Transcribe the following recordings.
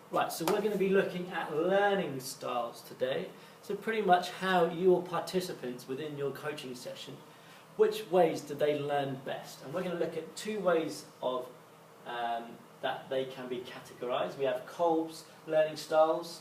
Right, so we're going to be looking at learning styles today. So pretty much how your participants within your coaching session, which ways do they learn best? And we're going to look at two ways of that they can be categorised. We have Kolb's learning styles,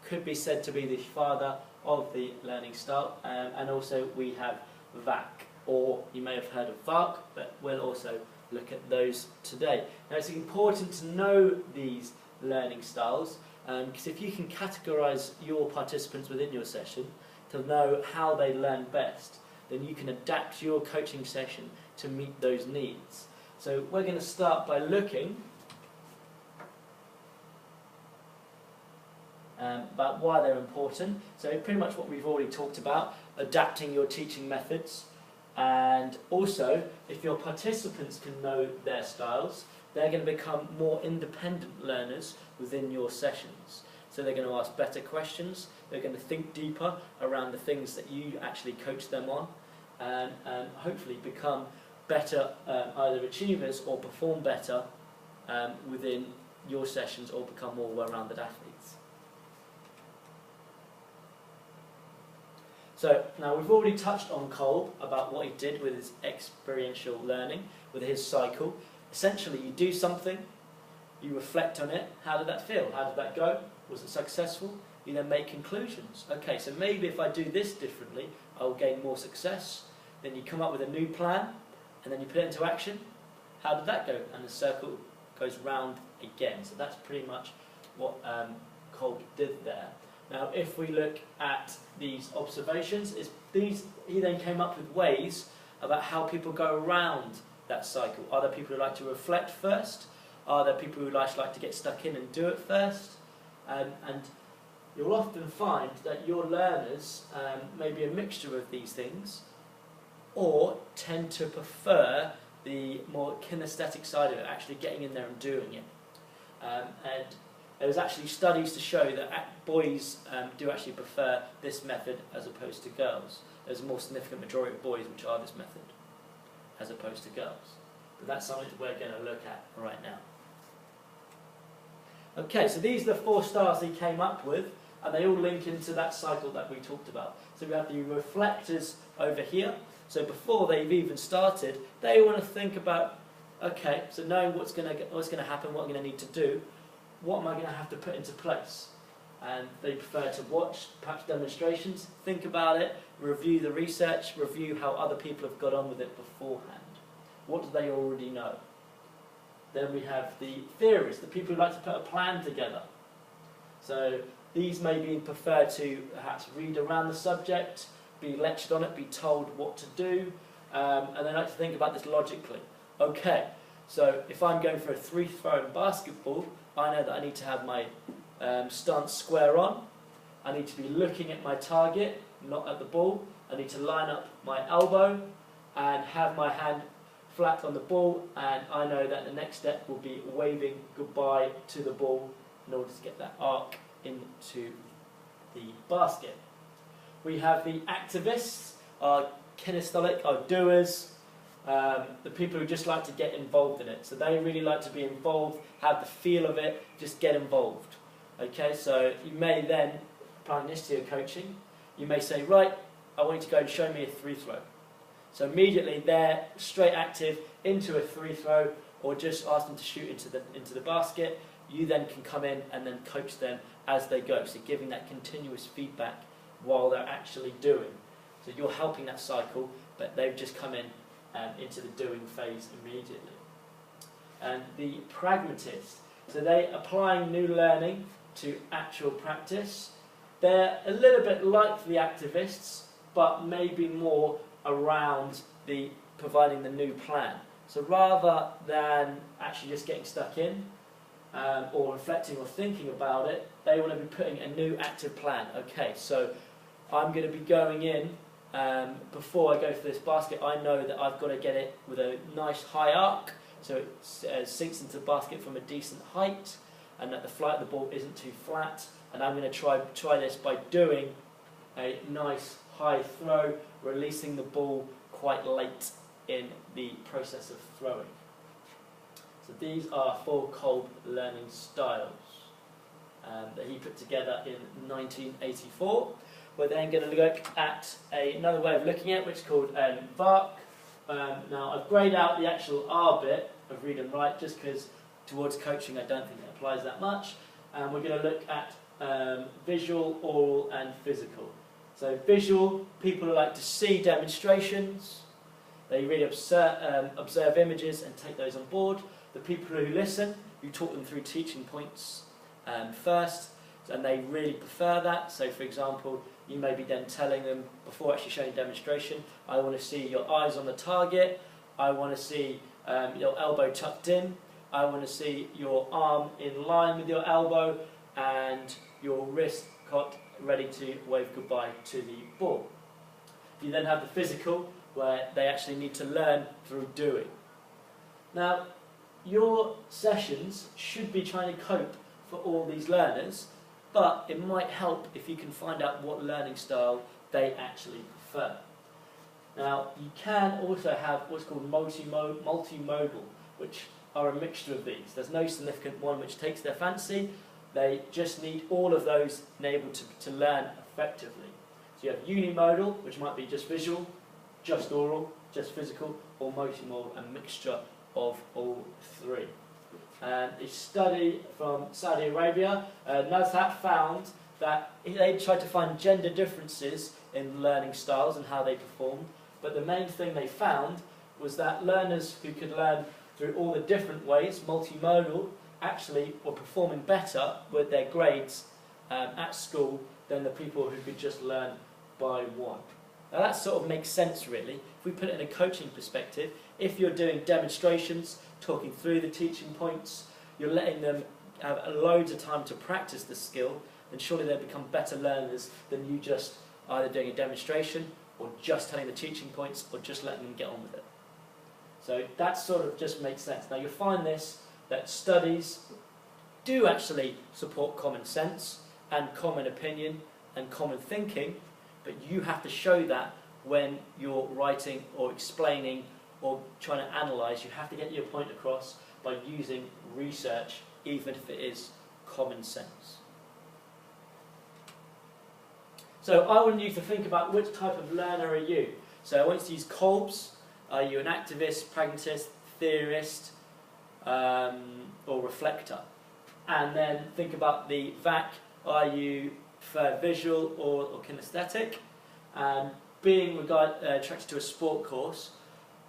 could be said to be the father of the learning style, and also we have VAC, or you may have heard of VARC, but we'll also look at those today. Now it's important to know these learning styles, because if you can categorise your participants within your session to know how they learn best, then you can adapt your coaching session to meet those needs. So we're going to start by looking about why they're important. So pretty much what we've already talked about, adapting your teaching methods, and also if your participants can know their styles, they're going to become more independent learners within your sessions. So they're going to ask better questions, they're going to think deeper around the things that you actually coach them on, and hopefully become better either achievers or perform better within your sessions, or become more well-rounded athletes. So now we've already touched on Kolb about what he did with his experiential learning, with his cycle. Essentially you do something, you reflect on it, how did that feel, how did that go, was it successful? You then make conclusions. Okay, so maybe if I do this differently, I'll gain more success. Then you come up with a new plan, and then you put it into action. How did that go? And the circle goes round again. So that's pretty much what Kolb did there. Now if we look at these observations, he then came up with ways about how people go around that cycle. Are there people who like to reflect first? Are there people who like to get stuck in and do it first? And you'll often find that your learners may be a mixture of these things, or tend to prefer the more kinesthetic side of it, actually getting in there and doing it. And there's actually studies to show that boys do actually prefer this method as opposed to girls. There's a more significant majority of boys which are this method as opposed to girls. But that's something we're going to look at right now. Okay, so these are the 4 styles he came up with, and they all link into that cycle that we talked about. So we have the reflectors over here. So before they've even started, they want to think about, okay, so knowing what's going to happen, what I'm going to need to do, what am I going to have to put into place? And they prefer to watch perhaps demonstrations, think about it, review the research, review how other people have got on with it beforehand. What do they already know? Then we have the theorists, the people who like to put a plan together. So these may be preferred to perhaps read around the subject, be lectured on it, be told what to do, and they like to think about this logically. Okay, so if I'm going for a free-throw in basketball, I know that I need to have my stance square on, I need to be looking at my target, not at the ball, I need to line up my elbow and have my hand flat on the ball, and I know that the next step will be waving goodbye to the ball in order to get that arc into the basket. We have the activists, our kinesthetic, our doers, the people who just like to get involved in it. So they really like to be involved, have the feel of it, just get involved. Okay, so you may then, applying this to your coaching, you may say, right, I want you to go and show me a free throw. So immediately they're straight active into a free throw, or just ask them to shoot into the basket. You then can come in and then coach them as they go. So giving that continuous feedback while they're actually doing. So you're helping that cycle, but they've just come in into the doing phase immediately. And the pragmatists, so they're applying new learning to actual practice. They're a little bit like the activists, but maybe more around the providing the new plan. So rather than actually just getting stuck in or reflecting or thinking about it, they want to be putting a new active plan. Okay, so I'm going to be going in, before I go for this basket, I know that I've got to get it with a nice high arc, so it sinks into the basket from a decent height, and that the flight of the ball isn't too flat. And I'm going to try this by doing a nice high throw, releasing the ball quite late in the process of throwing. So these are 4 Kolb learning styles. that he put together in 1984. We're then going to look at another way of looking at it, which is called VARC. Now, I've greyed out the actual R bit of read and write just because towards coaching I don't think it applies that much. And we're going to look at visual, oral and physical. So visual, people who like to see demonstrations, they really observe images and take those on board. The people who listen, you talk them through teaching points first, and they really prefer that. So for example, you may be then telling them, before actually showing a demonstration, I want to see your eyes on the target, I want to see your elbow tucked in, I want to see your arm in line with your elbow, and your wrist caught ready to wave goodbye to the ball. You then have the physical, where they actually need to learn through doing. Now, your sessions should be trying to cope for all these learners, but it might help if you can find out what learning style they actually prefer. Now, you can also have what's called multimodal, which are a mixture of these. There's no significant one which takes their fancy. They just need all of those enabled to learn effectively. So you have unimodal, which might be just visual, just oral, just physical, or multimodal, a mixture of all three. And a study from Saudi Arabia, NASHAT found that they tried to find gender differences in learning styles and how they performed, but the main thing they found was that learners who could learn through all the different ways, multimodal, actually were performing better with their grades at school than the people who could just learn by one. Now that sort of makes sense really. If we put it in a coaching perspective, if you're doing demonstrations, talking through the teaching points, you're letting them have loads of time to practice the skill, then surely they'll become better learners than you just either doing a demonstration or just telling the teaching points or just letting them get on with it. So that sort of just makes sense. Now you'll find this, that studies do actually support common sense and common opinion and common thinking, but you have to show that when you're writing or explaining or trying to analyse. You have to get your point across by using research, even if it is common sense. So I want you to think about which type of learner are you. So I want you to use Kolb's. Are you an activist, pragmatist, theorist, or reflector? And then think about the VAC. Are you for visual or kinesthetic? And being attracted to a sport course,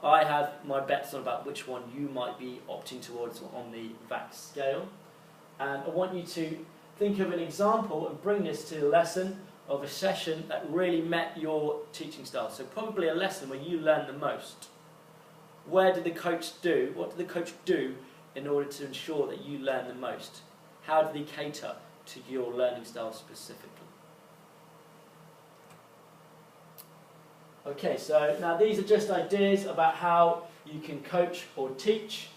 I have my bets on about which one you might be opting towards on the VAC scale. And I want you to think of an example and bring this to the lesson of a session that really met your teaching style. So probably a lesson where you learn the most. Where did the coach do? What did the coach do in order to ensure that you learn the most? How did he cater to your learning style specifically? Okay, so now these are just ideas about how you can coach or teach.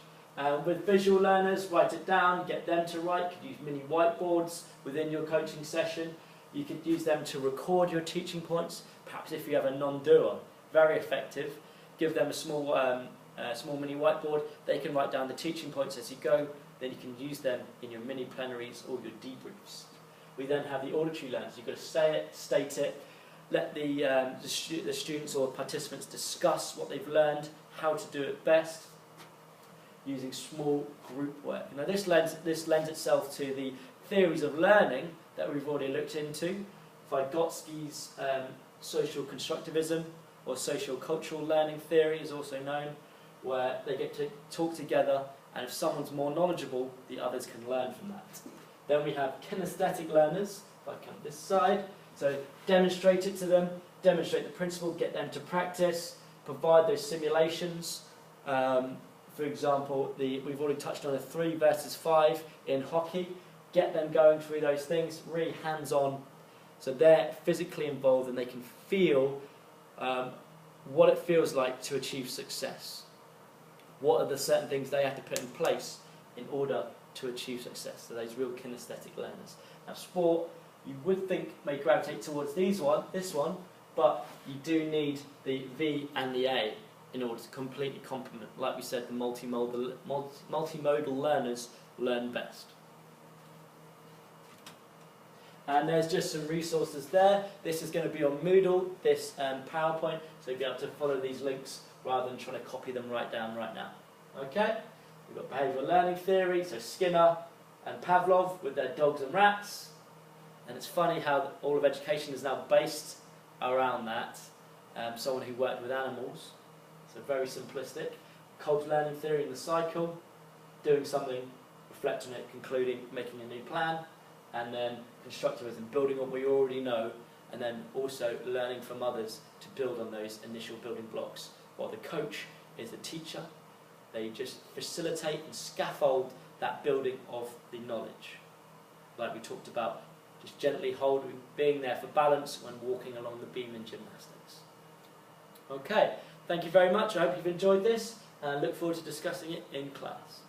With visual learners, write it down, get them to write. You could use mini whiteboards within your coaching session. You could use them to record your teaching points, perhaps if you have a non-doer. Very effective. Give them a small mini whiteboard. They can write down the teaching points as you go. Then you can use them in your mini plenaries or your debriefs. We then have the auditory learners. You've got to say it, state it. Let the students or participants discuss what they've learned, how to do it best, using small group work. Now this lends itself to the theories of learning that we've already looked into. Vygotsky's social constructivism or social cultural learning theory is also known, where they get to talk together, and if someone's more knowledgeable, the others can learn from that. Then we have kinesthetic learners, if I come this side. So demonstrate it to them, demonstrate the principle, get them to practice, provide those simulations. For example, we've already touched on a 3 versus 5 in hockey. Get them going through those things, really hands-on. So they're physically involved and they can feel what it feels like to achieve success. What are the certain things they have to put in place in order to achieve success? So those real kinesthetic learners. Now sport, you would think may gravitate towards this one, but you do need the V and the A in order to completely complement. Like we said, the multimodal learners learn best. And there's just some resources there. This is going to be on Moodle, this PowerPoint, so you'll be able to follow these links rather than trying to copy them right down right now. Okay? We've got behavioural learning theory, so Skinner and Pavlov with their dogs and rats. And it's funny how all of education is now based around that. Someone who worked with animals, so very simplistic. Cobb's learning theory in the cycle, doing something, reflecting on it, concluding, making a new plan, and then constructivism, building on what we already know, and then also learning from others to build on those initial building blocks. While the coach is the teacher, they just facilitate and scaffold that building of the knowledge. Like we talked about, just gently holding, being there for balance when walking along the beam in gymnastics. Okay, thank you very much. I hope you've enjoyed this and look forward to discussing it in class.